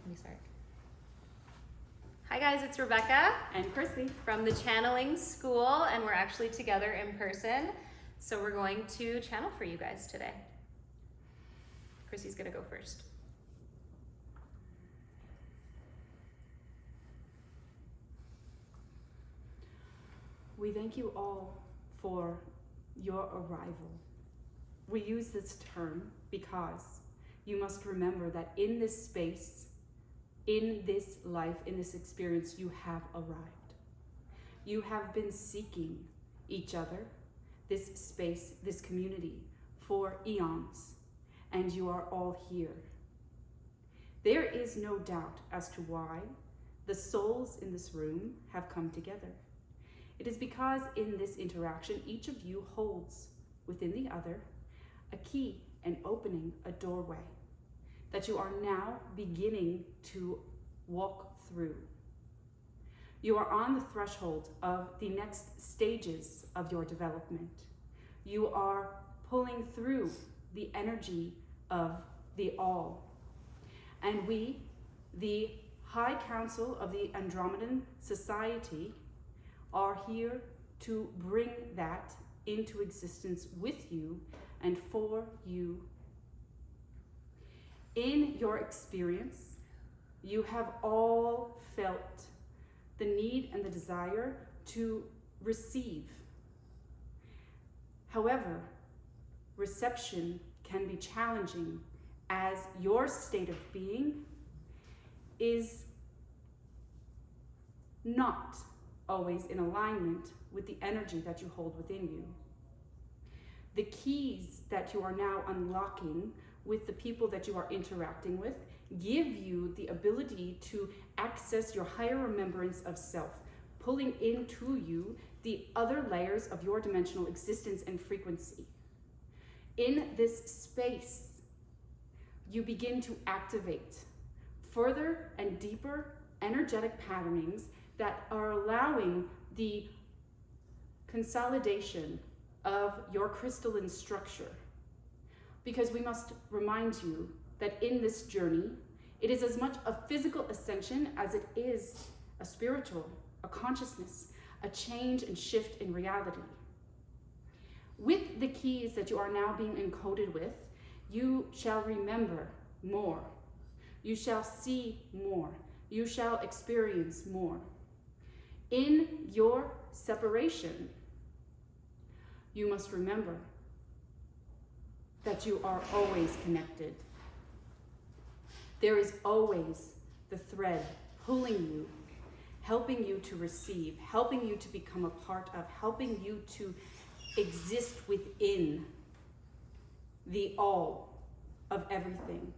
Let me start. Hi guys, it's Rebecca and Krissy from the Channeling School, and we're actually together in person. So we're going to channel for you guys today. Krissy's gonna go first. We thank you all for your arrival. We use this term because you must remember that in this space, in this life, in this experience, you have arrived. You have been seeking each other, this space, this community, for eons, and you are all here. There is no doubt as to why the souls in this room have come together. It is because in this interaction, each of you holds within the other a key, an opening, a doorway that you are now beginning to walk through. You are on the threshold of the next stages of your development. You are pulling through the energy of the all. And we, the High Council of the Andromedan Society, are here to bring that into existence with you and for you. In your experience, you have all felt the need and the desire to receive. However, reception can be challenging as your state of being is not always in alignment with the energy that you hold within you. The keys that you are now unlocking with the people that you are interacting with give you the ability to access your higher remembrance of self, pulling into you the other layers of your dimensional existence and frequency. In this space, you begin to activate further and deeper energetic patternings that are allowing the consolidation of your crystalline structure. Because we must remind you that in this journey, it is as much a physical ascension as it is a spiritual, a consciousness, a change and shift in reality. With the keys that you are now being encoded with, you shall remember more. You shall see more. You shall experience more. In your separation, you must remember that you are always connected. There is always the thread pulling you, helping you to receive, helping you to become a part of, helping you to exist within the all of everything,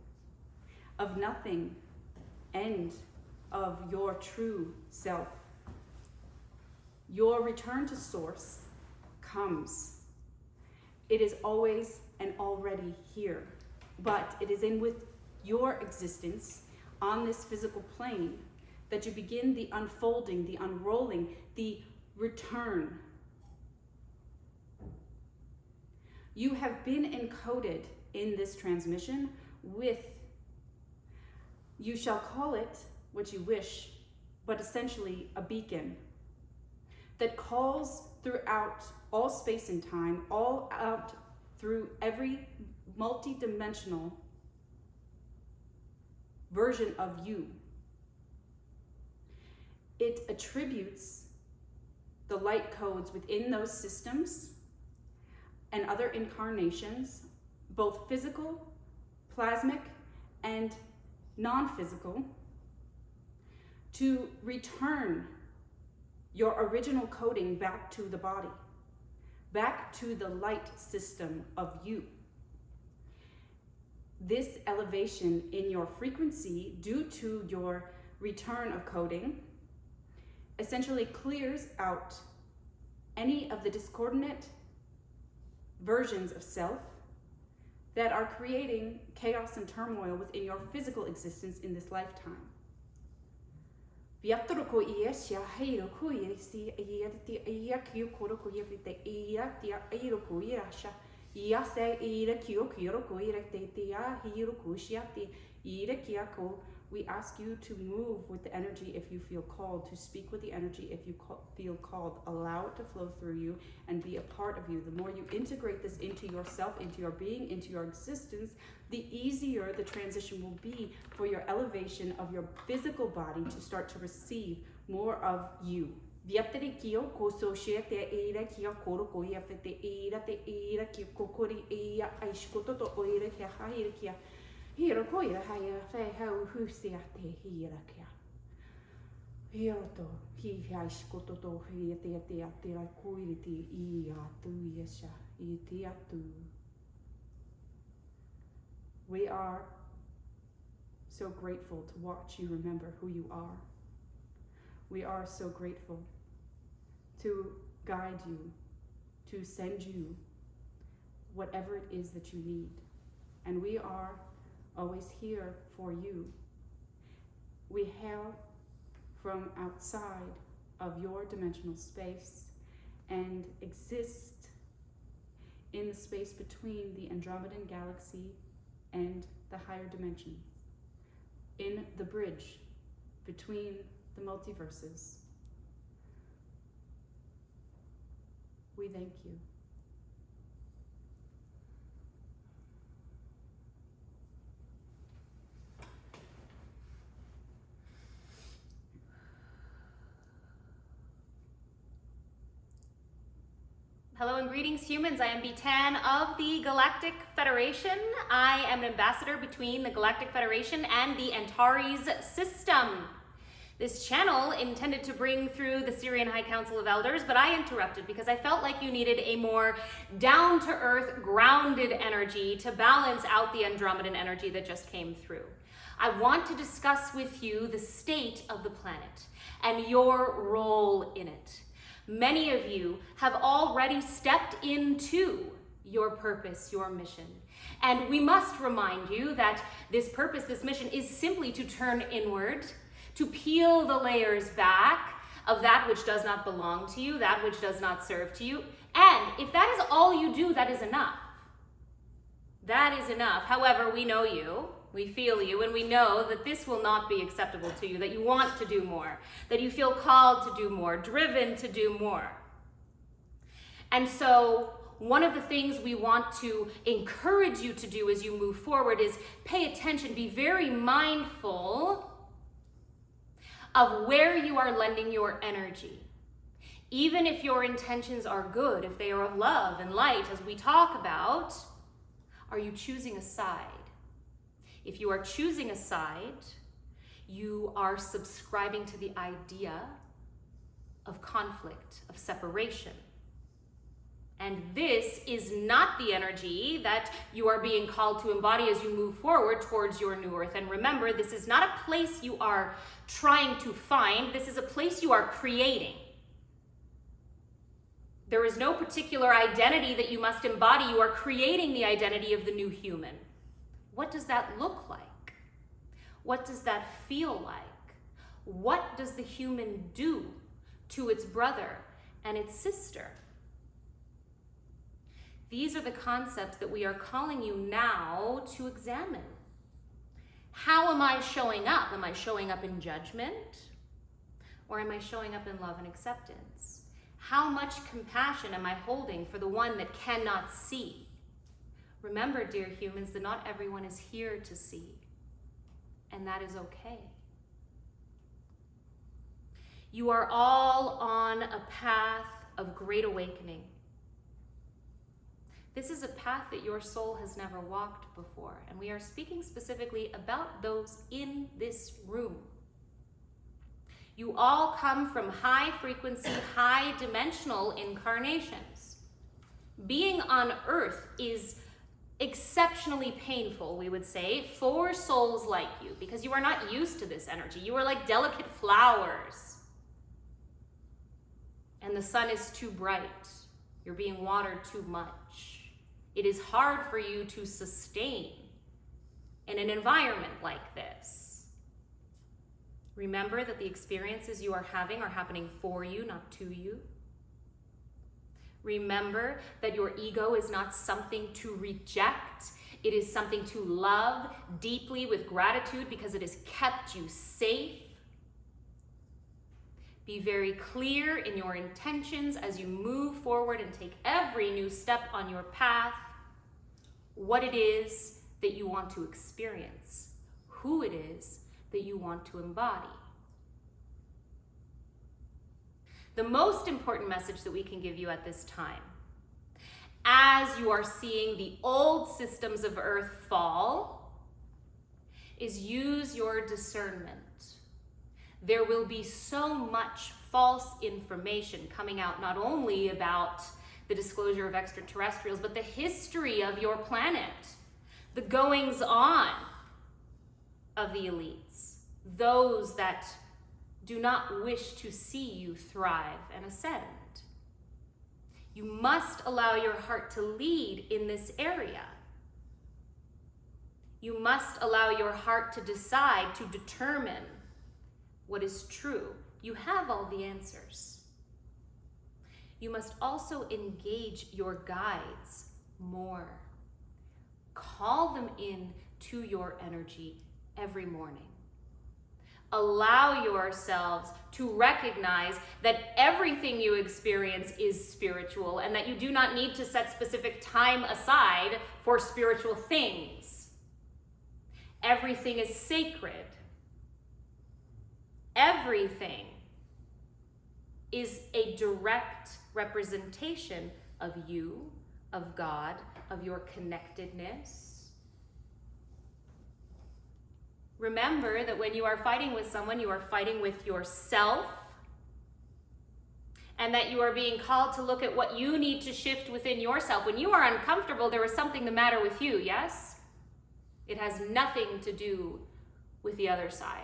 of nothing, and of your true self. Your return to source comes. It is always and already here, but it is in with your existence on this physical plane that you begin the unfolding, the unrolling, the return. You have been encoded in this transmission with, you shall call it what you wish, but essentially a beacon that calls throughout all space and time, all out through every multi-dimensional version of you. It attributes the light codes within those systems and other incarnations, both physical, plasmic, and non-physical, to return your original coding back to the body, back to the light system of you. This elevation in your frequency due to your return of coding essentially clears out any of the discordant versions of self that are creating chaos and turmoil within your physical existence in this lifetime. Viatoroko iesia heiroko irisi iati iakio koroko irite iatia eiroko irasha iase irekio kiroko irete tia hiroko shiati irekiako We ask you to move with the energy if you feel called, to speak with the energy if you feel called. Allow it to flow through you and be a part of you. The more you integrate this into yourself, into your being, into your existence, the easier the transition will be for your elevation of your physical body to start to receive more of you. Hiro koira haya fai hau husia te hira kia. Hiro to hi haishkoto to hi te atira koiri te I atu yesha I te atu. We are so grateful to watch you remember who you are. We are so grateful to guide you, to send you whatever it is that you need. And we are always here for you. We hail from outside of your dimensional space and exist in the space between the Andromedan galaxy and the higher dimensions, in the bridge between the multiverses. We thank you. Hello and greetings, humans. I am B10 of the Galactic Federation. I am an ambassador between the Galactic Federation and the Antares system. This channel intended to bring through the Syrian High Council of Elders, but I interrupted because I felt like you needed a more down-to-earth, grounded energy to balance out the Andromedan energy that just came through. I want to discuss with you the state of the planet and your role in it. Many of you have already stepped into your purpose, your mission. And we must remind you that this purpose, this mission is simply to turn inward, to peel the layers back of that which does not belong to you, that which does not serve to you. And if that is all you do, that is enough. That is enough. However, we know you. We feel you, and we know that this will not be acceptable to you, that you want to do more, that you feel called to do more, driven to do more. And so one of the things we want to encourage you to do as you move forward is pay attention, be very mindful of where you are lending your energy. Even if your intentions are good, if they are of love and light, as we talk about, are you choosing a side? If you are choosing a side, you are subscribing to the idea of conflict, of separation. And this is not the energy that you are being called to embody as you move forward towards your new earth. And remember, this is not a place you are trying to find. This is a place you are creating. There is no particular identity that you must embody. You are creating the identity of the new human. What does that look like? What does that feel like? What does the human do to its brother and its sister? These are the concepts that we are calling you now to examine. How am I showing up? Am I showing up in judgment? Or am I showing up in love and acceptance? How much compassion am I holding for the one that cannot see? Remember, dear humans, that not everyone is here to see, and that is okay. You are all on a path of great awakening. This is a path that your soul has never walked before, and we are speaking specifically about those in this room. You all come from high frequency, high dimensional incarnations. Being on Earth is exceptionally painful, we would say, for souls like you, because you are not used to this energy. You are like delicate flowers. And the sun is too bright. You're being watered too much. It is hard for you to sustain in an environment like this. Remember that the experiences you are having are happening for you, not to you. Remember that your ego is not something to reject. It is something to love deeply with gratitude because it has kept you safe. Be very clear in your intentions as you move forward and take every new step on your path, what it is that you want to experience, who it is that you want to embody. The most important message that we can give you at this time, as you are seeing the old systems of Earth fall, is use your discernment. There will be so much false information coming out, not only about the disclosure of extraterrestrials, but the history of your planet, the goings on of the elites, those that do not wish to see you thrive and ascend. You must allow your heart to lead in this area. You must allow your heart to decide, to determine what is true. You have all the answers. You must also engage your guides more. Call them in to your energy every morning. Allow yourselves to recognize that everything you experience is spiritual and that you do not need to set specific time aside for spiritual things. Everything is sacred. Everything is a direct representation of you, of God, of your connectedness. Remember that when you are fighting with someone, you are fighting with yourself, and that you are being called to look at what you need to shift within yourself. When you are uncomfortable, there is something the matter with you, yes? It has nothing to do with the other side.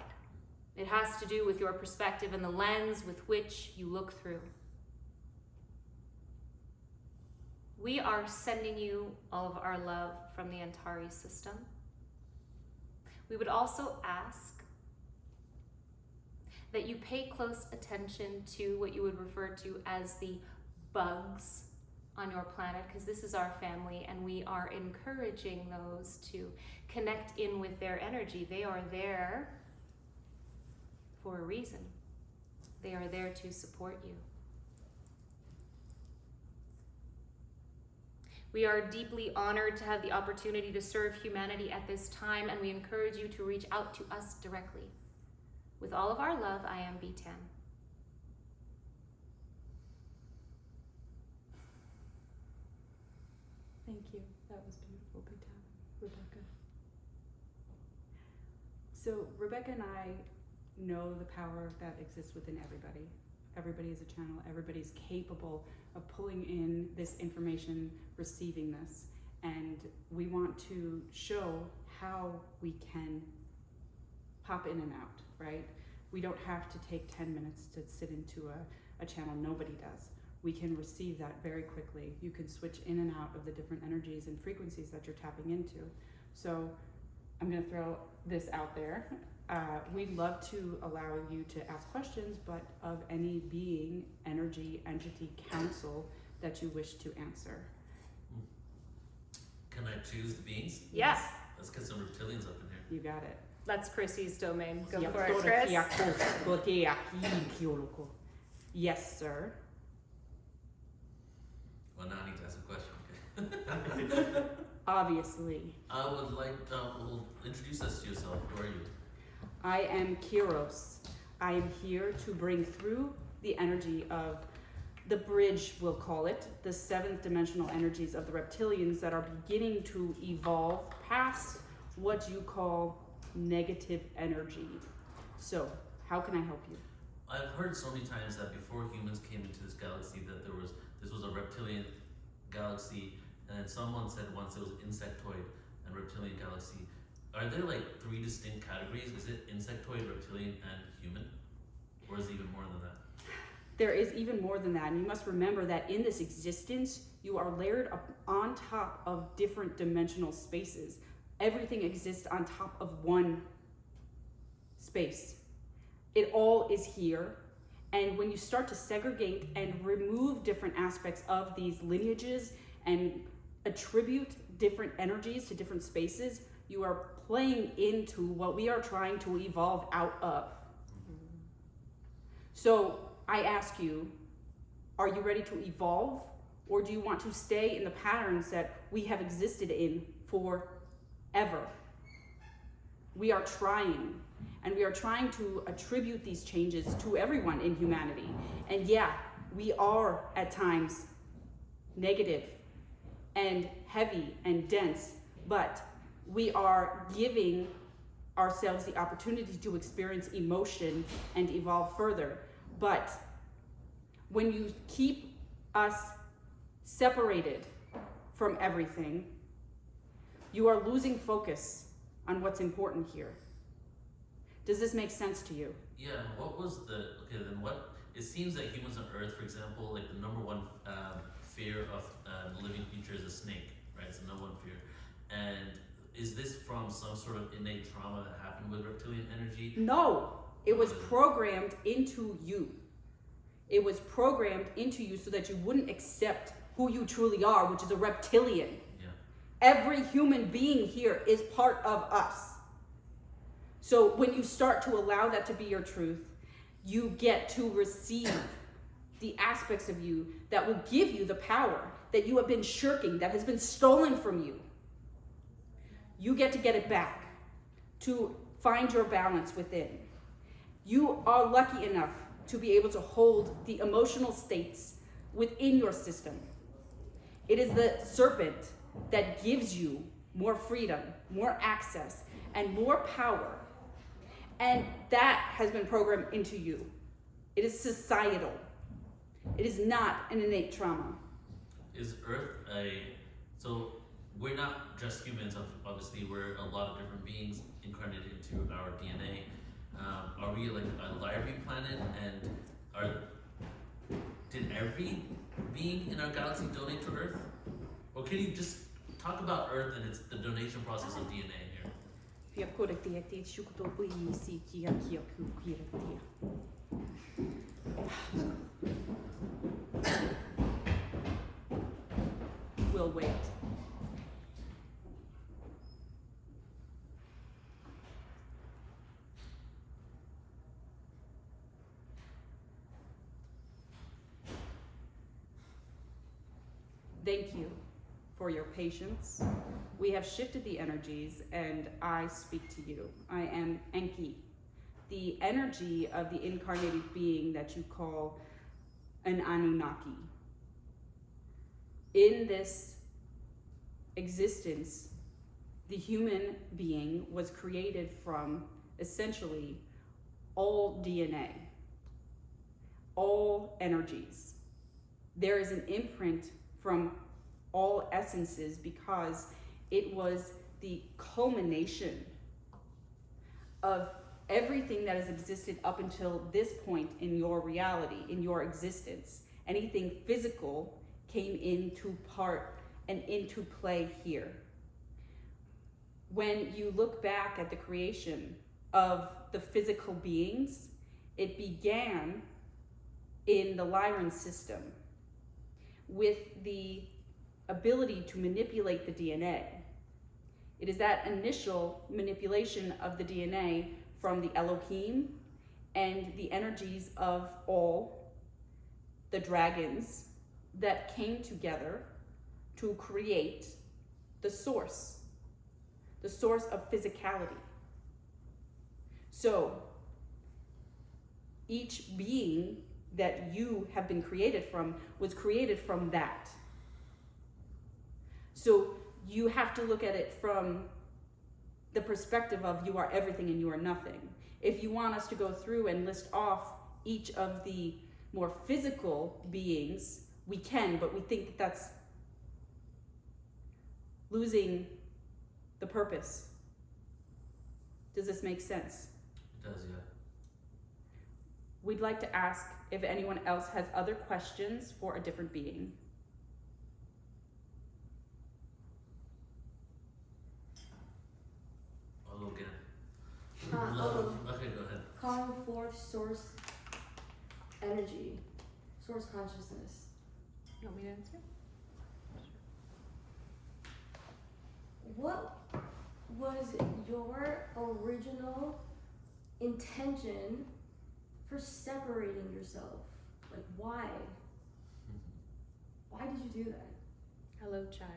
It has to do with your perspective and the lens with which you look through. We are sending you all of our love from the Antares system. We would also ask that you pay close attention to what you would refer to as the bugs on your planet, because this is our family and we are encouraging those to connect in with their energy. They are there for a reason. They are there to support you. We are deeply honored to have the opportunity to serve humanity at this time, and we encourage you to reach out to us directly. With all of our love, I am B10. Thank you. That was beautiful, Rebecca. So Rebecca and I know the power that exists within everybody. Everybody is a channel. Everybody's capable of pulling in this information, receiving this. And we want to show how we can pop in and out, right? We don't have to take 10 minutes to sit into a channel. Nobody does. We can receive that very quickly. You can switch in and out of the different energies and frequencies that you're tapping into. So I'm going to throw this out there. We'd love to allow you to ask questions, but of any being, energy, entity, council that you wish to answer. Can I choose the beings? Yes. Let's get some reptilians up in here. You got it. That's Krissy's domain. Go for it, Chris. Yes, sir. Well, now I need to ask a question, okay? Obviously. I would like to introduce us to yourself. Who are you? I am Kiros. I am here to bring through the energy of the bridge, we'll call it, the 7th dimensional energies of the reptilians that are beginning to evolve past what you call negative energy. So, how can I help you? I've heard so many times that before humans came into this galaxy that this was a reptilian galaxy, and then someone said once it was insectoid and reptilian galaxy. Are there like 3 distinct categories? Is it insectoid, reptilian, and human? Or is it even more than that? There is even more than that, and you must remember that in this existence, you are layered up on top of different dimensional spaces. Everything exists on top of one space. It all is here, and when you start to segregate and remove different aspects of these lineages and attribute different energies, to different spaces, you are playing into what we are trying to evolve out of. So I ask you, are you ready to evolve, or do you want to stay in the patterns that we have existed in forever? We are trying, and we are trying to attribute these changes to everyone in humanity. And yeah, we are at times negative and heavy and dense, but we are giving ourselves the opportunity to experience emotion and evolve further. But when you keep us separated from everything, you are losing focus on what's important here. Does this make sense to you? Yeah, what was it seems that humans on Earth, for example, like the number one fear of living creature is a snake, right? It's the number one fear. And is this from some sort of innate trauma that happened with reptilian energy? No, it was programmed into you. It was programmed into you so that you wouldn't accept who you truly are, which is a reptilian. Yeah. Every human being here is part of us. So when you start to allow that to be your truth, you get to receive the aspects of you that will give you the power that you have been shirking, that has been stolen from you. You get to get it back, to find your balance within. You are lucky enough to be able to hold the emotional states within your system. It is the serpent that gives you more freedom, more access, and more power. And that has been programmed into you. It is societal. It is not an innate trauma. Is Earth so we're not just humans, obviously we're a lot of different beings incarnated into our DNA. Are we like a library planet, and did every being in our galaxy donate to Earth? Or can you just talk about Earth and the donation process of DNA here? We'll wait. Thank you for your patience. We have shifted the energies, and I speak to you. I am Enki, the energy of the incarnated being that you call an Anunnaki. In this existence, the human being was created from essentially all DNA, all energies. There is an imprint from all essences because it was the culmination of everything that has existed up until this point in your reality, in your existence. Anything physical came into part and into play here. When you look back at the creation of the physical beings, it began in the Lyran system with the ability to manipulate the DNA. It is that initial manipulation of the DNA from the Elohim and the energies of all the dragons that came together to create the source of physicality. So each being that you have been created from was created from that. So you have to look at it from the perspective of you are everything and you are nothing. If you want us to go through and list off each of the more physical beings, we can, but we think that that's losing the purpose. Does this make sense? It does, yeah. We'd like to ask if anyone else has other questions for a different being. I'll go again. Okay, go ahead. Calling forth source energy, source consciousness. You want me to answer? what was your original intention for separating yourself? Like, why? Why did you do that? Hello, child.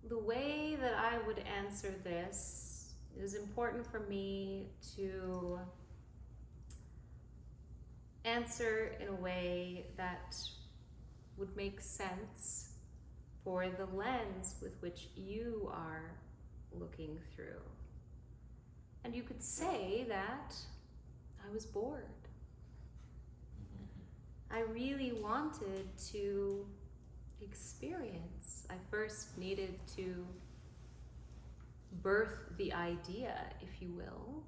The way that I would answer this is important for me to answer in a way that would make sense for the lens with which you are looking through. And you could say that I was bored. I really wanted to experience. I first needed to birth the idea, if you will,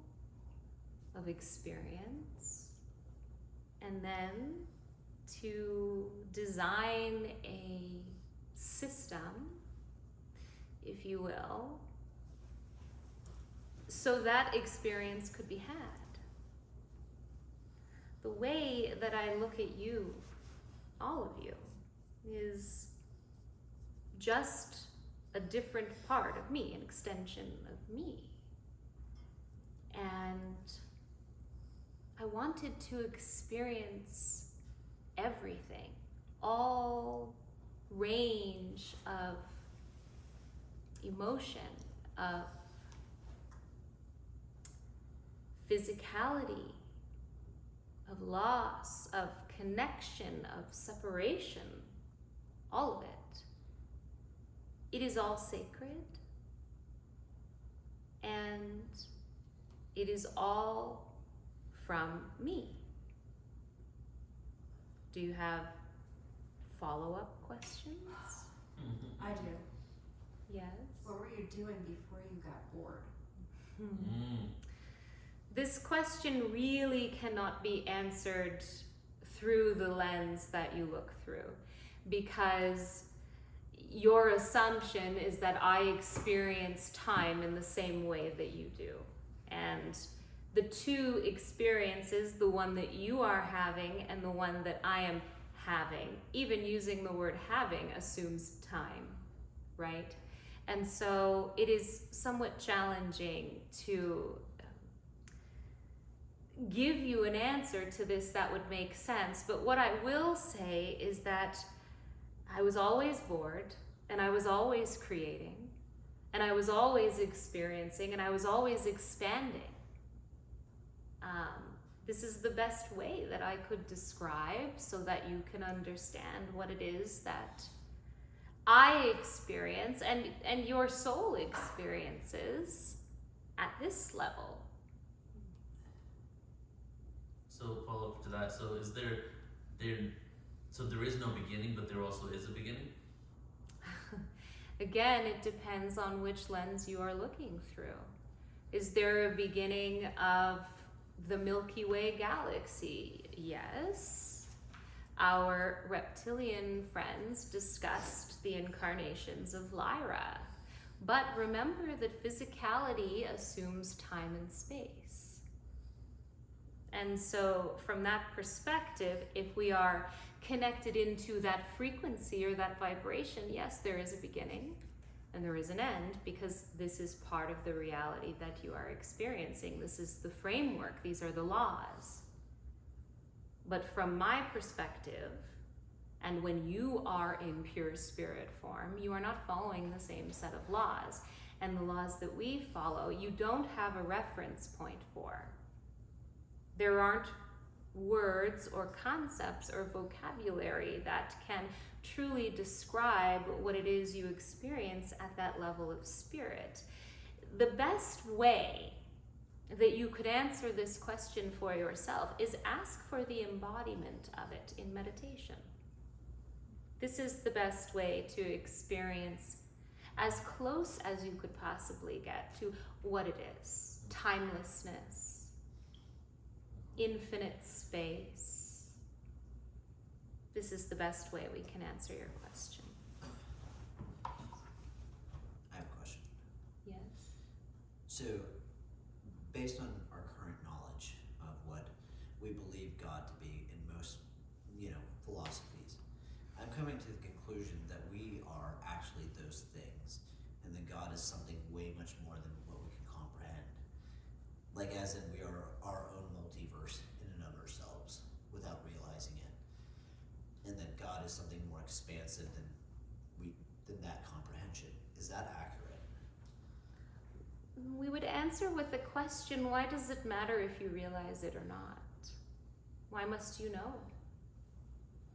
of experience, and then to design a system, if you will, so that experience could be had. The way that I look at you, all of you, is just a different part of me, an extension of me. And I wanted to experience everything, all range of emotion, of physicality, of loss, of connection, of separation, all of it. It is all sacred, and it is all from me. Do you have follow-up questions? I do. Yes. What were you doing before you got bored? This question really cannot be answered through the lens that you look through, because your assumption is that I experience time in the same way that you do. And the two experiences, the one that you are having and the one that I am having, even using the word having assumes time, right? And so it is somewhat challenging to give you an answer to this that would make sense. But what I will say is that I was always bored, and I was always creating, and I was always experiencing, and I was always expanding. This is the best way that I could describe so that you can understand what it is that I experience and your soul experiences at this level. So follow up to that. So is there is no beginning, but there also is a beginning? Again, it depends on which lens you are looking through. Is there a beginning of the Milky Way galaxy? Yes. Our reptilian friends discussed the incarnations of Lyra. But remember that physicality assumes time and space. And so from that perspective, if we are connected into that frequency or that vibration, yes, there is a beginning and there is an end, because this is part of the reality that you are experiencing. This is the framework. These are the laws. But from my perspective, and when you are in pure spirit form, you are not following the same set of laws. And the laws that we follow, you don't have a reference point for. There aren't words or concepts or vocabulary that can truly describe what it is you experience at that level of spirit. The best way that you could answer this question for yourself is ask for the embodiment of it in meditation. This is the best way to experience as close as you could possibly get to what it is. Timelessness, infinite space. This is the best way we can answer your question. I have a question. Yes. So, based on our current knowledge of what we believe God to be in most, philosophies, coming to the conclusion that we are actually those things, and that God is something way much more than what we can comprehend. Like as in we are our own multiverse in and of ourselves without realizing it. And that God is something more expansive than that comprehension. Is that accurate? We would answer with the question, why does it matter if you realize it or not? Why must you know?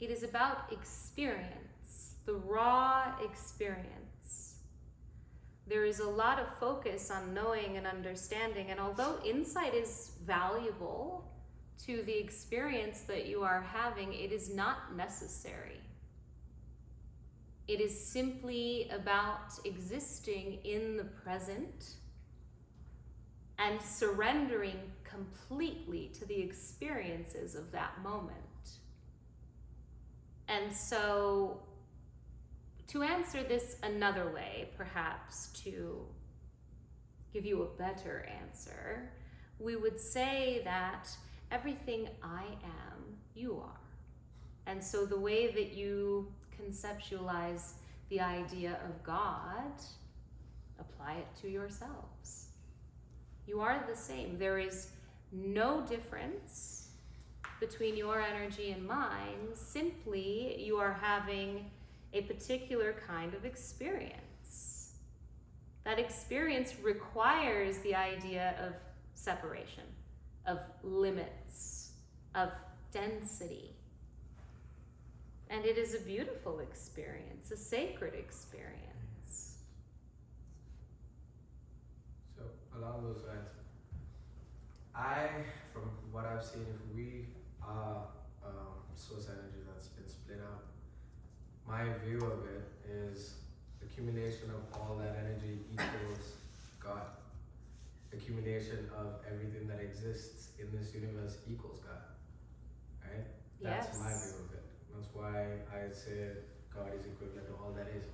It is about experience, the raw experience. There is a lot of focus on knowing and understanding, and although insight is valuable to the experience that you are having, it is not necessary. It is simply about existing in the present and surrendering completely to the experiences of that moment. And so, to answer this another way, perhaps to give you a better answer, we would say that everything I am, you are. And so the way that you conceptualize the idea of God, apply it to yourselves. You are the same. There is no difference between your energy and mine. Simply, you are having a particular kind of experience. That experience requires the idea of separation, of limits, of density. And it is a beautiful experience, a sacred experience. So along those lines, from what I've seen, if we are source energy that's been split up, my view of it is accumulation of all that energy equals God. Accumulation of everything that exists in this universe equals God. Right? That's Yes. my view of it. That's why I say God is equivalent to all that is.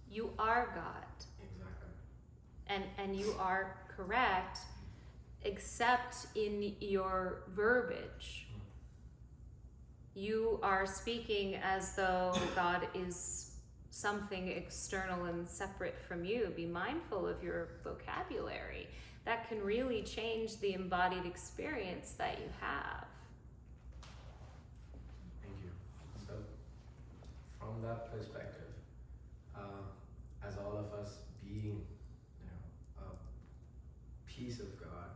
You are God. Exactly. And you are correct, except in your verbiage. You are speaking as though God is something external and separate from you. Be mindful of your vocabulary. That can really change the embodied experience that you have. Thank you. So, from that perspective, as all of us being, a piece of God,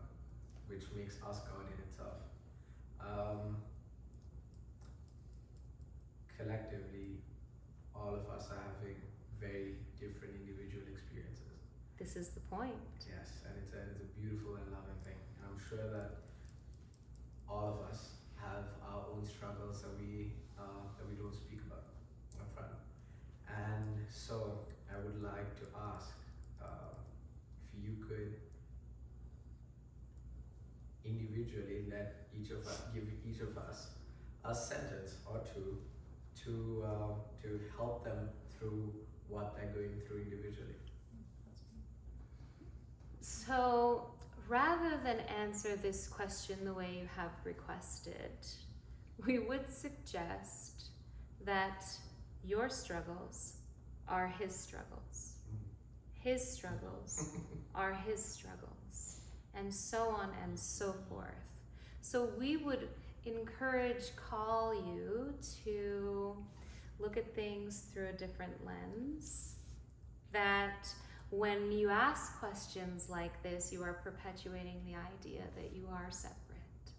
which makes us God in itself, collectively, all of us are having very different individual experiences. This is the point. Yes, and it's a beautiful and loving thing. And I'm sure that all of us have our own struggles that we don't speak about up front. And so I would like to ask if you could individually give each of us a sentence or two to help them through what they're going through individually. So, rather than answer this question the way you have requested, we would suggest that your struggles are his struggles. His struggles are his struggles, and so on and so forth. So we would call you to look at things through a different lens, that when you ask questions like this, you are perpetuating the idea that you are separate,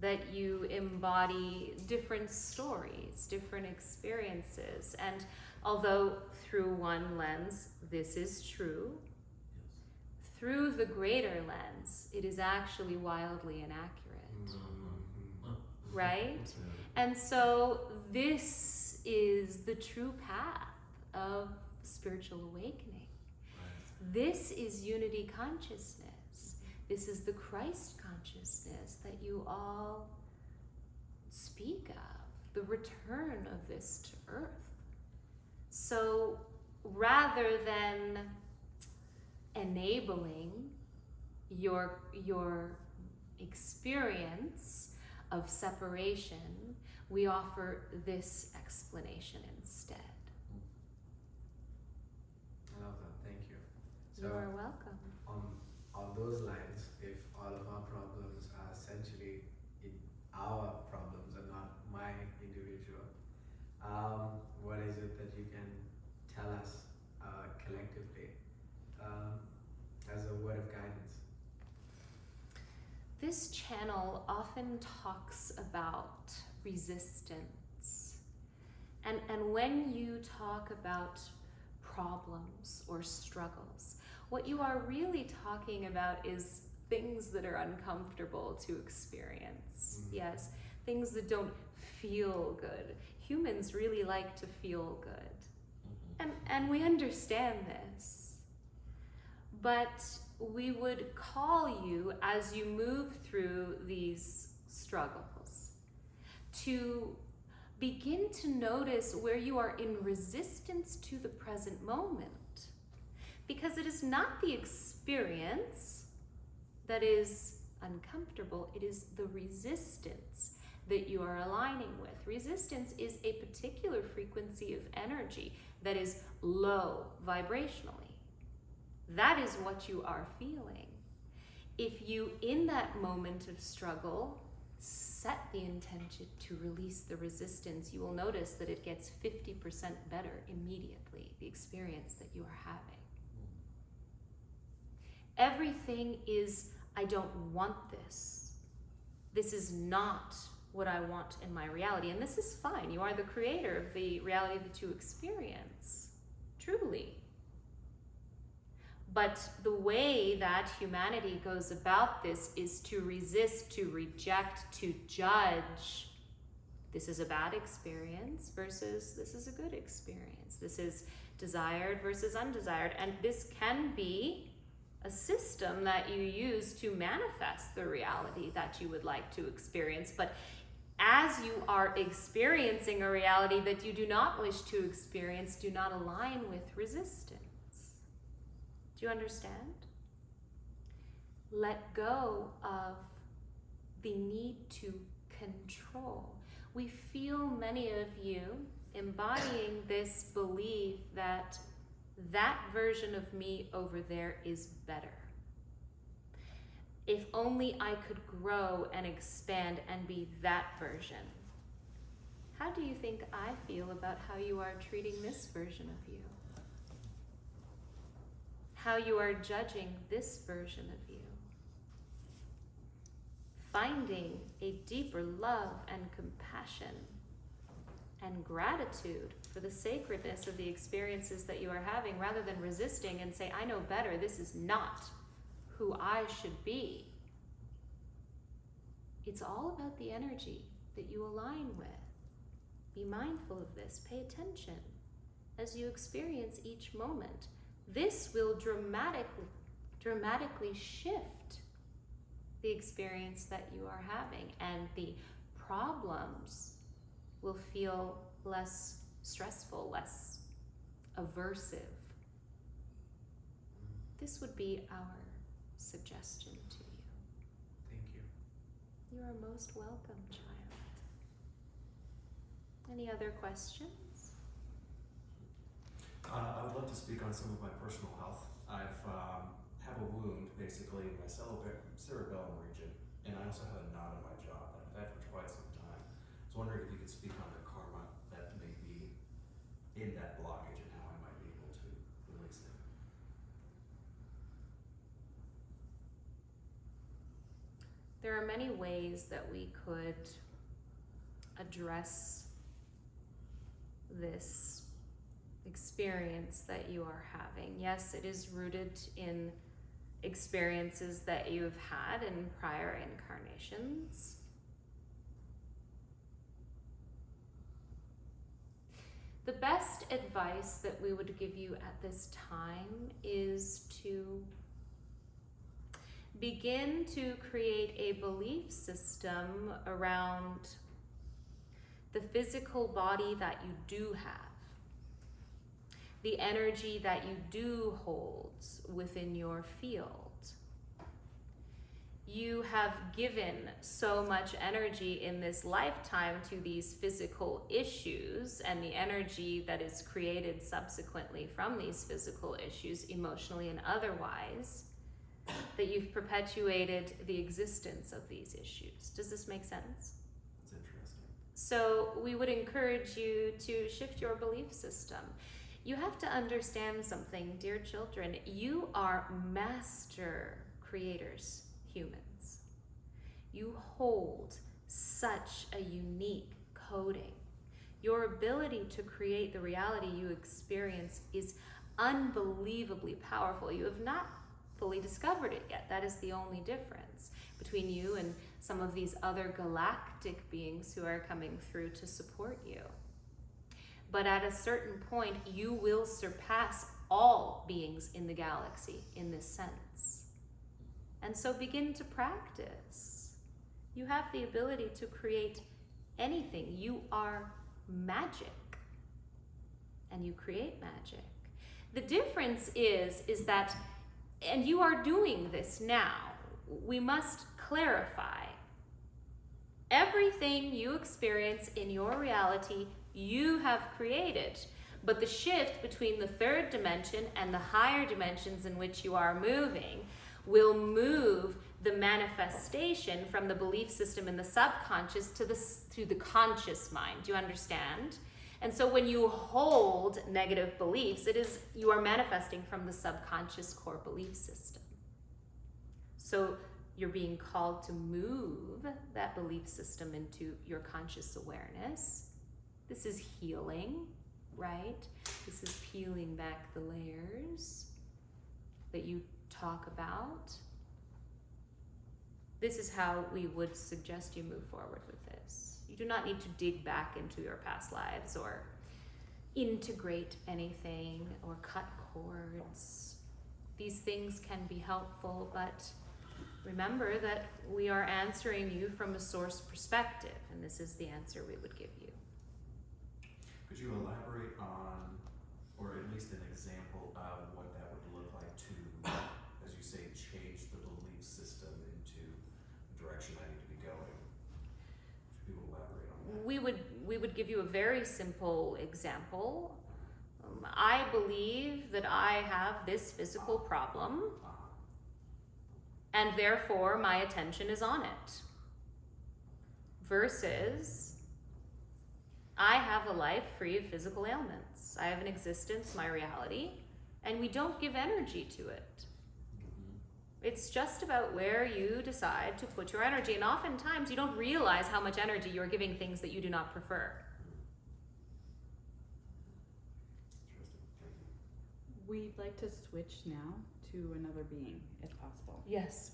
that you embody different stories, different experiences. And although through one lens, this is true, through the greater lens, it is actually wildly inaccurate. Right? And so this is the true path of spiritual awakening. This is unity consciousness. This is the Christ consciousness that you all speak of, the return of this to earth. So rather than enabling your experience of separation, we offer this explanation instead. I love that. Thank you. You are welcome. On those lines, if all of our problems are essentially our problems and not my individual, what is it that you can tell us collectively as a word of guidance? This channel often talks about resistance. And when you talk about problems or struggles, what you are really talking about is things that are uncomfortable to experience. Mm-hmm. Yes, things that don't feel good. Humans really like to feel good. And we understand this. But we would call you, as you move through these struggles, to begin to notice where you are in resistance to the present moment. Because it is not the experience that is uncomfortable, it is the resistance that you are aligning with. Resistance is a particular frequency of energy that is low vibrationally. That is what you are feeling. If you, in that moment of struggle, set the intention to release the resistance, you will notice that it gets 50% better immediately, the experience that you are having. Everything is, I don't want this. This is not what I want in my reality. And this is fine. You are the creator of the reality that you experience, truly. But the way that humanity goes about this is to resist, to reject, to judge. This is a bad experience versus this is a good experience. This is desired versus undesired. And this can be a system that you use to manifest the reality that you would like to experience. But as you are experiencing a reality that you do not wish to experience, do not align with resistance. Do you understand? Let go of the need to control. We feel many of you embodying this belief that that version of me over there is better. If only I could grow and expand and be that version. How do you think I feel about how you are treating this version of you? How you are judging this version of you? Finding a deeper love and compassion and gratitude for the sacredness of the experiences that you are having, rather than resisting and say, I know better, this is not who I should be. It's all about the energy that you align with. Be mindful of this. Pay attention as you experience each moment. This will dramatically shift the experience that you are having, and the problems will feel less stressful, less aversive. This would be our suggestion to you. Thank you. You are most welcome, child. Any other questions? I would love to speak on some of my personal health. I've have a wound basically in my cerebellum region, and I also have a knot in my jaw that I've had for quite some time. I was wondering if you could speak on the karma that may be in that blockage and how I might be able to release it. There are many ways that we could address this experience that you are having. Yes, it is rooted in experiences that you have had in prior incarnations. The best advice that we would give you at this time is to begin to create a belief system around the physical body that you do have, the energy that you do hold within your field. You have given so much energy in this lifetime to these physical issues, and the energy that is created subsequently from these physical issues, emotionally and otherwise, that you've perpetuated the existence of these issues. Does this make sense? That's interesting. So we would encourage you to shift your belief system. You have to understand something, dear children. You are master creators, humans. You hold such a unique coding. Your ability to create the reality you experience is unbelievably powerful. You have not fully discovered it yet. That is the only difference between you and some of these other galactic beings who are coming through to support you. But at a certain point, you will surpass all beings in the galaxy in this sense. And so begin to practice. You have the ability to create anything. You are magic. And you create magic. The difference is that, and you are doing this now, we must clarify. Everything you experience in your reality, you have created. But the shift between the third dimension and the higher dimensions in which you are moving will move the manifestation from the belief system in the subconscious to the conscious mind. Do you understand? And so when you hold negative beliefs, you are manifesting from the subconscious core belief system. So you're being called to move that belief system into your conscious awareness. This is healing, right? This is peeling back the layers that you talk about. This is how we would suggest you move forward with this. You do not need to dig back into your past lives or integrate anything or cut cords. These things can be helpful, but remember that we are answering you from a source perspective, and this is the answer we would give you. Could you elaborate on, or at least an example of what that would look like to, as you say, change the belief system into the direction I need to be going? Could you elaborate on that? We would give you a very simple example. I believe that I have this physical problem, and therefore my attention is on it. Versus, I have a life free of physical ailments. I have an existence, my reality, and we don't give energy to it. It's just about where you decide to put your energy, and oftentimes you don't realize how much energy you're giving things that you do not prefer. We'd like to switch now to another being, if possible. Yes,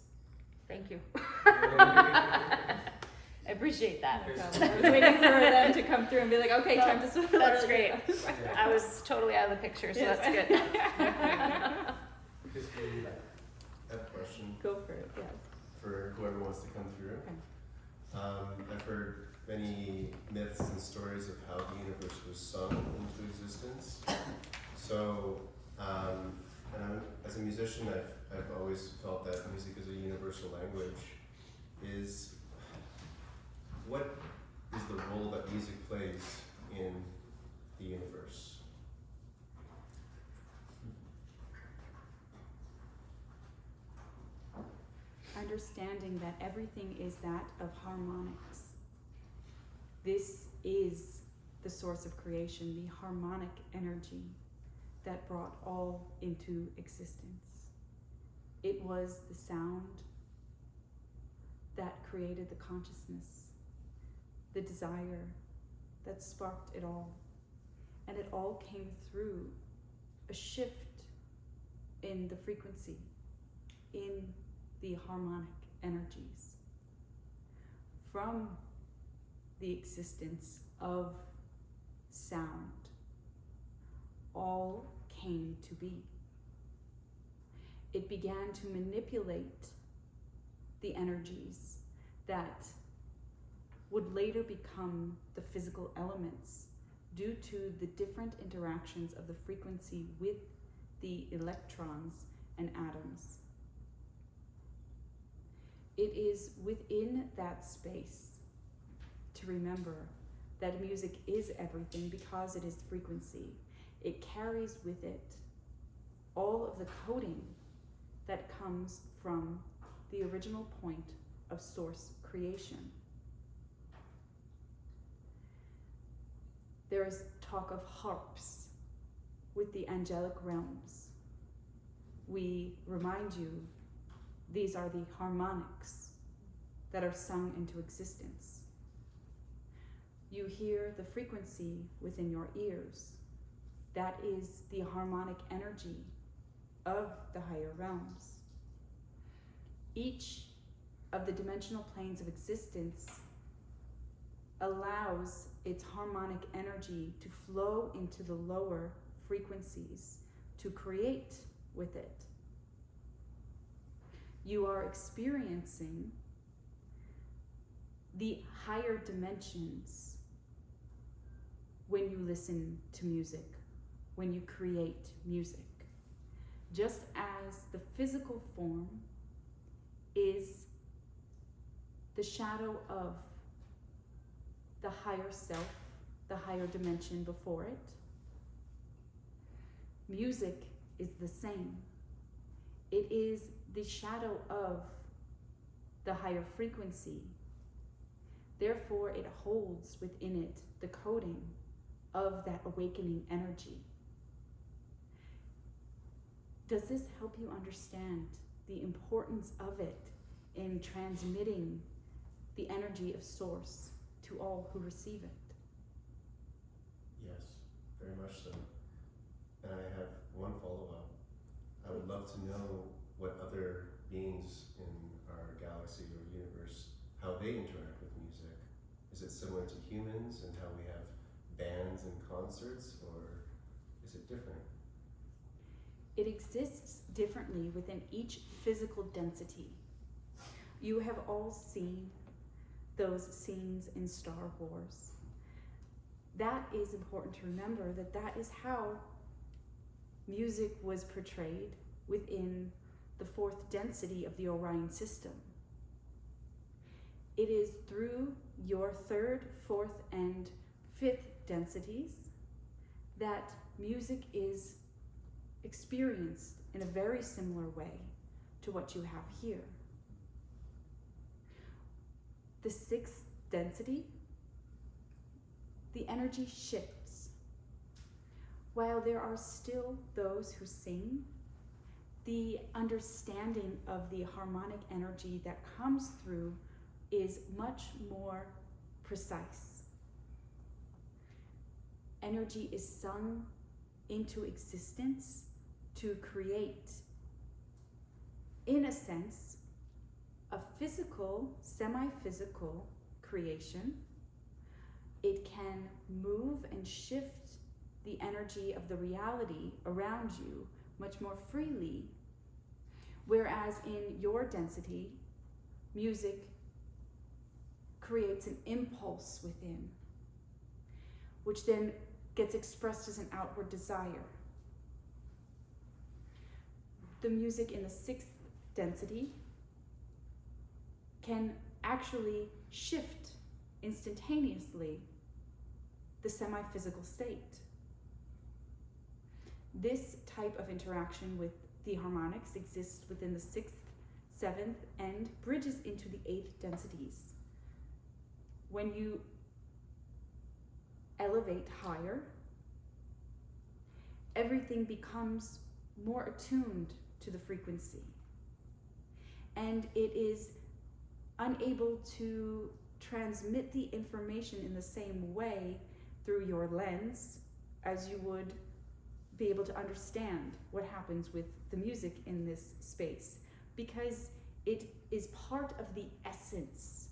thank you. I appreciate that. I was waiting for them to come through and be like, okay, No, time to switch. that's great. I was totally out of the picture, so that's good. Just maybe I have a question Go for it, yes. for whoever wants to come through. Okay. I've heard many myths and stories of how the universe was sung into existence. So, and as a musician, I've always felt that music is a universal language. What is the role that music plays in the universe? Understanding that everything is that of harmonics. This is the source of creation, the harmonic energy that brought all into existence. It was the sound that created the consciousness, the desire that sparked it all. And it all came through a shift in the frequency, in the harmonic energies. From the existence of sound, all came to be. It began to manipulate the energies that would later become the physical elements due to the different interactions of the frequency with the electrons and atoms. it is within that space to remember that music is everything because it is frequency. It carries with it all of the coding that comes from the original point of source creation. There is talk of harps with the angelic realms. We remind you, these are the harmonics that are sung into existence. You hear the frequency within your ears. That is the harmonic energy of the higher realms. Each of the dimensional planes of existence allows its harmonic energy to flow into the lower frequencies to create with it. You are experiencing the higher dimensions when you listen to music, when you create music. Just as the physical form is the shadow of the higher self, the higher dimension before it, music is the same. It is the shadow of the higher frequency. Therefore, it holds within it the coding of that awakening energy. Does this help you understand the importance of it in transmitting the energy of source to all who receive it? Yes, very much so. And I have one follow-up. I would love to know what other beings in our galaxy or universe, how they interact with music. Is it similar to humans and how we have bands and concerts, or is it different? It exists differently within each physical density. You have all seen those scenes in Star Wars. That is important to remember, that that is how music was portrayed within the fourth density of the Orion system. It is through your third, fourth, and fifth densities that music is experienced in a very similar way to what you have here. The sixth density, the energy shifts. While there are still those who sing, the understanding of the harmonic energy that comes through is much more precise. Energy is sung into existence to create, in a sense, a physical, semi-physical creation. It can move and shift the energy of the reality around you much more freely, whereas in your density, music creates an impulse within, which then gets expressed as an outward desire. The music in the sixth density can actually shift instantaneously the semi-physical state. This type of interaction with the harmonics exists within the sixth, seventh, and bridges into the eighth densities. When you elevate higher, everything becomes more attuned to the frequency, and it is unable to transmit the information in the same way through your lens as you would be able to understand what happens with the music in this space, because it is part of the essence.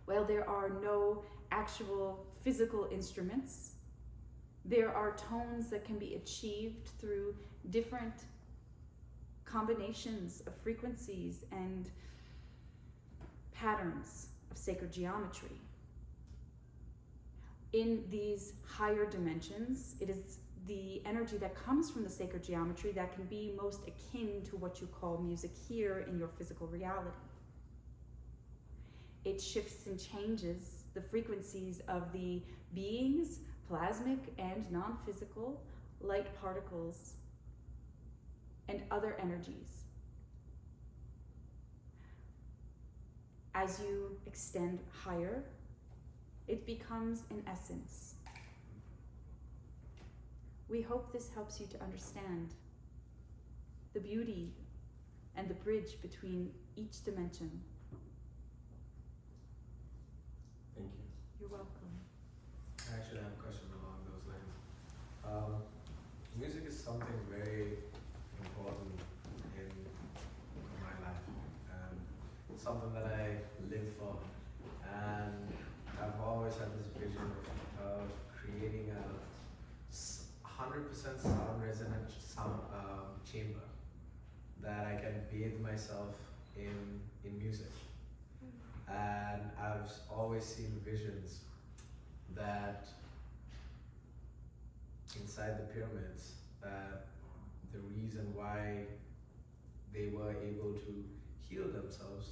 While there are no actual physical instruments, there are tones that can be achieved through different combinations of frequencies and patterns of sacred geometry. In these higher dimensions, it is the energy that comes from the sacred geometry that can be most akin to what you call music here in your physical reality. It shifts and changes the frequencies of the beings, plasmic and non-physical, light particles, and other energies. As you extend higher, it becomes an essence. We hope this helps you to understand the beauty and the bridge between each dimension. Thank you. You're welcome. I actually have a question along those lines. Music is something very important in my life, and it's something that I live for. And I've always had this vision of creating a 100% sound resonant sound chamber that I can bathe myself in music. And I've always seen visions that inside the pyramids, that the reason why they were able to heal themselves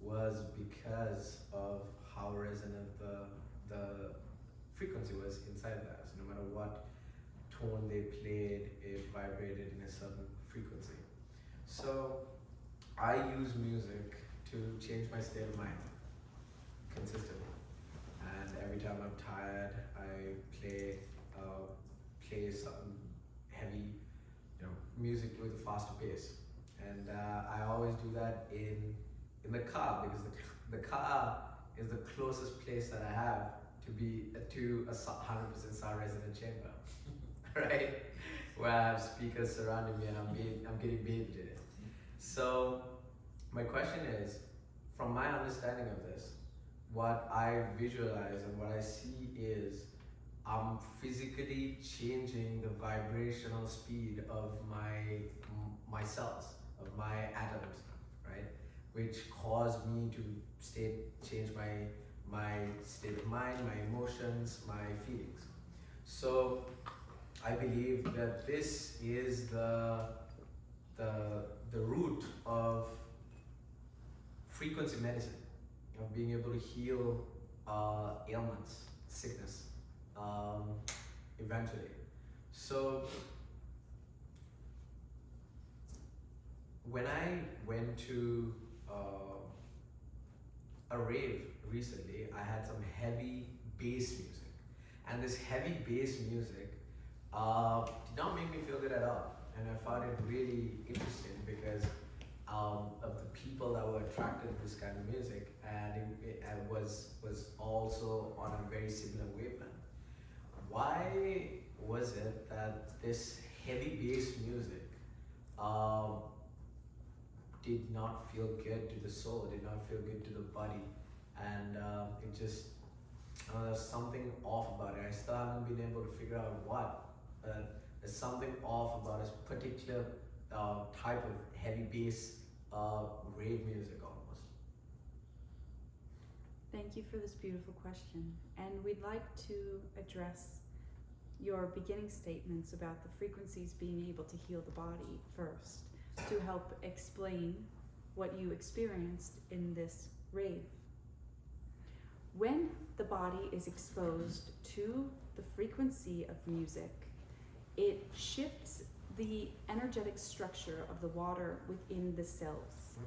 was because of how resonant the frequency was inside that. So no matter what tone they played, it vibrated in a certain frequency. So I use music to change my state of mind consistently. And every time I'm tired, I play some heavy, music with a faster pace. And I always do that in the car, because the car is the closest place that I have to a 100% sound resonant chamber, right? Where I have speakers surrounding me and I'm getting bathed in it. So my question is, from my understanding of this, what I visualize and what I see is I'm physically changing the vibrational speed of my cells, of my atoms, right? Which cause me to change my state of mind, my emotions, my feelings. So I believe that this is the root of frequency medicine, of being able to heal ailments, sickness, eventually. So when I went to a rave recently, I had some heavy bass music, and this heavy bass music did not make me feel good at all, and I found it really interesting because of the people that were attracted to this kind of music, and it was also on a very similar wavelength. Why was it that this heavy bass music did not feel good to the soul, did not feel good to the body, and it just, there's something off about it. I still haven't been able to figure out what, but there's something off about this particular type of heavy bass rave music almost. Thank you for this beautiful question. And we'd like to address your beginning statements about the frequencies being able to heal the body first, to help explain what you experienced in this rave. When the body is exposed to the frequency of music, it shifts the energetic structure of the water within the cells.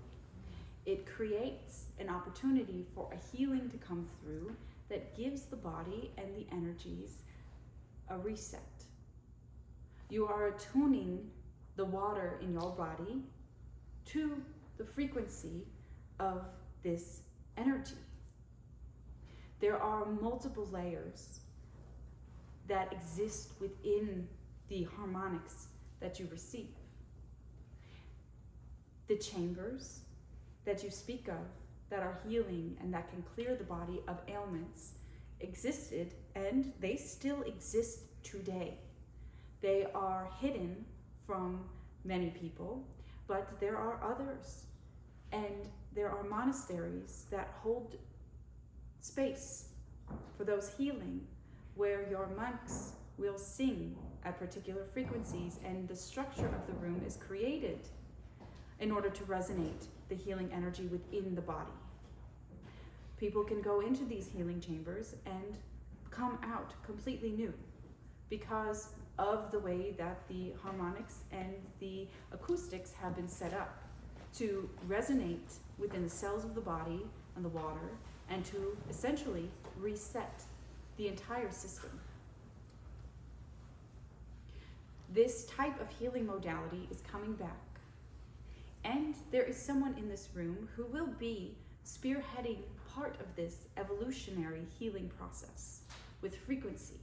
It creates an opportunity for a healing to come through that gives the body and the energies a reset. You are attuning the water in your body to the frequency of this energy. There are multiple layers that exist within the harmonics that you receive. The chambers that you speak of that are healing and that can clear the body of ailments existed, and they still exist today. They are hidden from many people, but there are others, and there are monasteries that hold space for those healing, where your monks will sing at particular frequencies, and the structure of the room is created in order to resonate the healing energy within the body. People can go into these healing chambers and come out completely new because of the way that the harmonics and the acoustics have been set up to resonate within the cells of the body and the water, and to essentially reset the entire system. This type of healing modality is coming back. And there is someone in this room who will be spearheading part of this evolutionary healing process with frequency.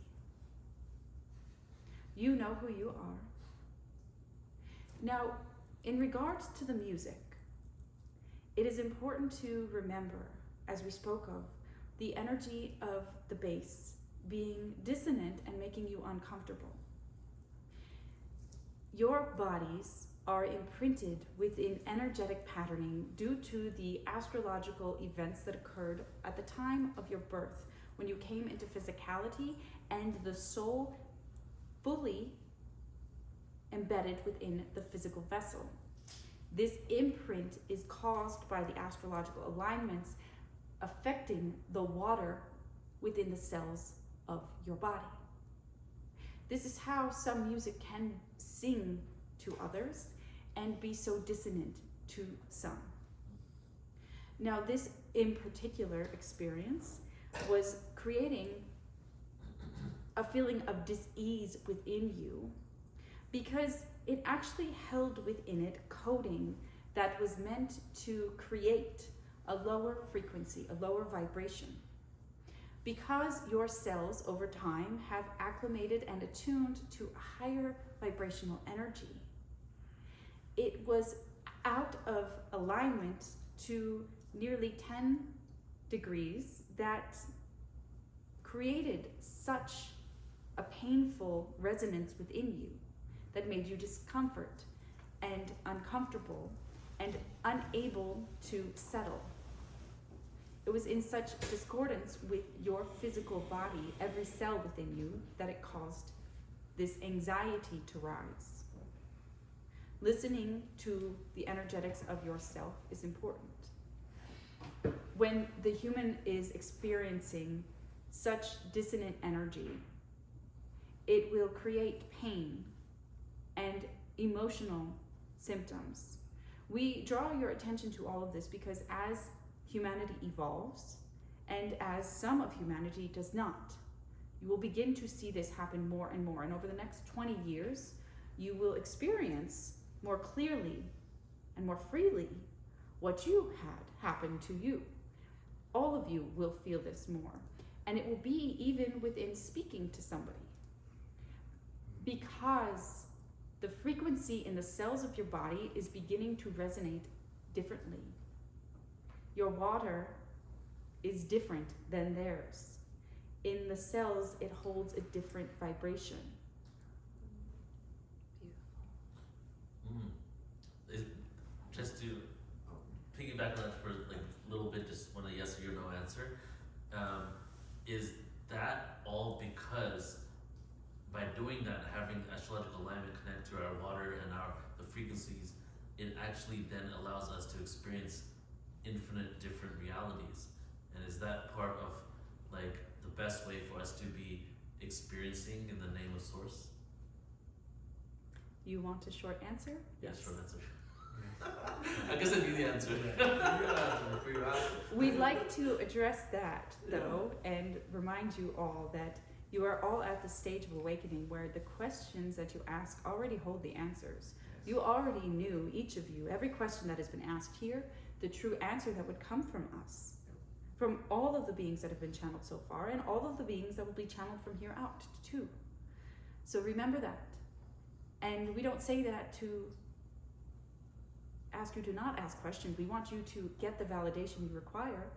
You know who you are. Now, in regards to the music, it is important to remember, as we spoke of, the energy of the bass being dissonant and making you uncomfortable. Your bodies are imprinted within energetic patterning due to the astrological events that occurred at the time of your birth, when you came into physicality and the soul fully embedded within the physical vessel. This imprint is caused by the astrological alignments affecting the water within the cells of your body. This is how some music can sing to others and be so dissonant to some. Now, this in particular experience was creating a feeling of dis-ease within you because it actually held within it coding that was meant to create a lower frequency, a lower vibration. Because your cells over time have acclimated and attuned to a higher vibrational energy, it was out of alignment to nearly 10 degrees that created such a painful resonance within you that made you discomfort and uncomfortable and unable to settle. It was in such discordance with your physical body, every cell within you, that it caused this anxiety to rise. Listening to the energetics of yourself is important. When the human is experiencing such dissonant energy, it will create pain and emotional symptoms. We draw your attention to all of this because as humanity evolves, and as some of humanity does not, you will begin to see this happen more and more. And over the next 20 years, you will experience more clearly and more freely what you had happen to you. All of you will feel this more. And it will be even within speaking to somebody. Because the frequency in the cells of your body is beginning to resonate differently. Your water is different than theirs. In the cells, it holds a different vibration. Just to piggyback on that for like a little bit, just want a yes or no answer. Is that all because by doing that, having astrological alignment connect to our water and the frequencies, it actually then allows us to experience infinite different realities? And is that part of like the best way for us to be experiencing in the name of Source? You want a short answer? Yes, short answer. I guess I knew the answer. We'd like to address that though, and remind you all that you are all at the stage of awakening where the questions that you ask already hold the answers. You already knew, each of you, every question that has been asked here, the true answer that would come from us, from all of the beings that have been channeled so far, and all of the beings that will be channeled from here out too. So remember that. And we don't say that to ask you to not ask questions. We want you to get the validation you require,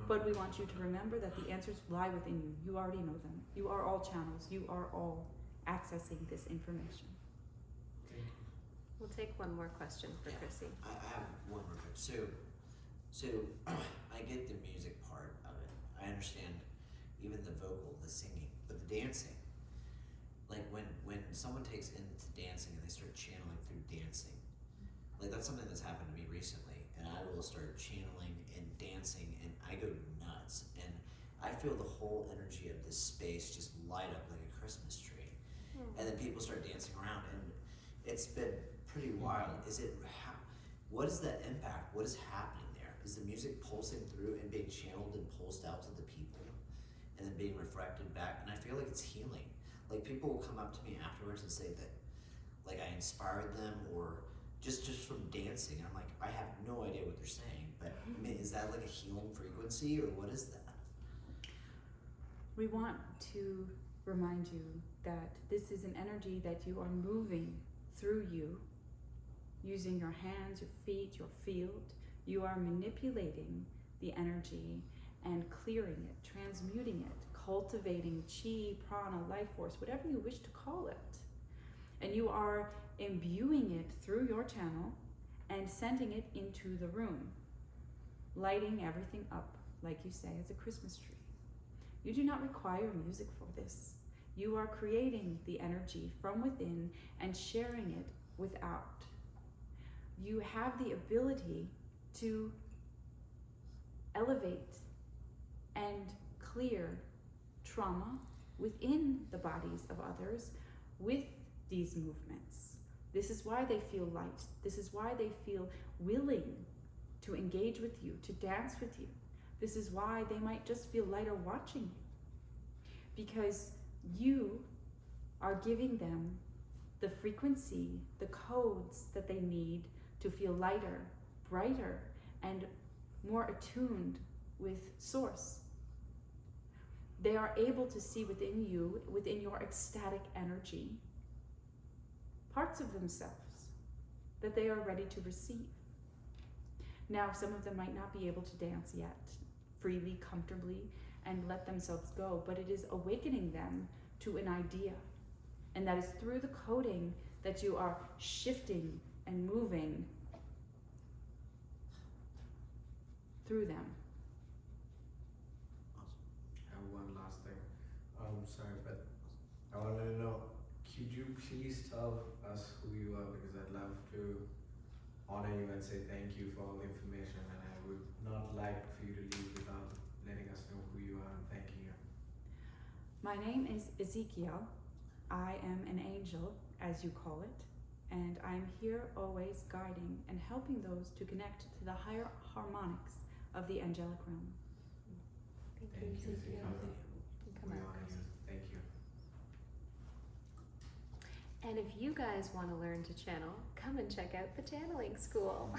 but we want you to remember that the answers lie within you. You already know them. You are all channels. You are all accessing this information. We'll take one more question for Krissy. I have one more question. So I get the music part of it. I understand even the vocal, the singing, but the dancing. Like when someone takes into dancing and they start channeling through dancing, like that's something that's happened to me recently, and I will start channeling and dancing and I go nuts, and I feel the whole energy of this space just light up like a Christmas tree. And then people start dancing around, and it's been pretty wild. What is that impact? What is happening there? Is the music pulsing through and being channeled and pulsed out to the people and then being refracted back? And I feel like it's healing. Like people will come up to me afterwards and say that like I inspired them, or just from dancing. I'm like, I have no idea what they're saying, but I mean, is that like a healing frequency, or what is that? We want to remind you that this is an energy that you are moving through you, using your hands, your feet, your field. You are manipulating the energy and clearing it, transmuting it, cultivating chi, prana, life force, whatever you wish to call it. And you are imbuing it through your channel and sending it into the room, lighting everything up, like you say, as a Christmas tree. You do not require music for this. You are creating the energy from within and sharing it without. You have the ability to elevate and clear trauma within the bodies of others with these movements. This is why they feel light. This is why they feel willing to engage with you, to dance with you. This is why they might just feel lighter watching you, because you are giving them the frequency, the codes that they need to feel lighter, brighter, and more attuned with Source. They are able to see within you, within your ecstatic energy, parts of themselves that they are ready to receive. Now, some of them might not be able to dance yet, freely, comfortably, and let themselves go, but it is awakening them to an idea. And that is through the coding that you are shifting and moving through them. I have one last thing. Sorry, but I wanted to know, could you please tell us who you are? Because I'd love to honor you and say thank you for all the information, and I would not like for you to leave without letting us know who you are and thanking you. My name is Ezekiel. I am an angel, as you call it, and I'm here always guiding and helping those to connect to the higher harmonics of the angelic realm. Thank you, Ezekiel. Come We on. honor you. Thank you. And if you guys want to learn to channel, come and check out the channeling school.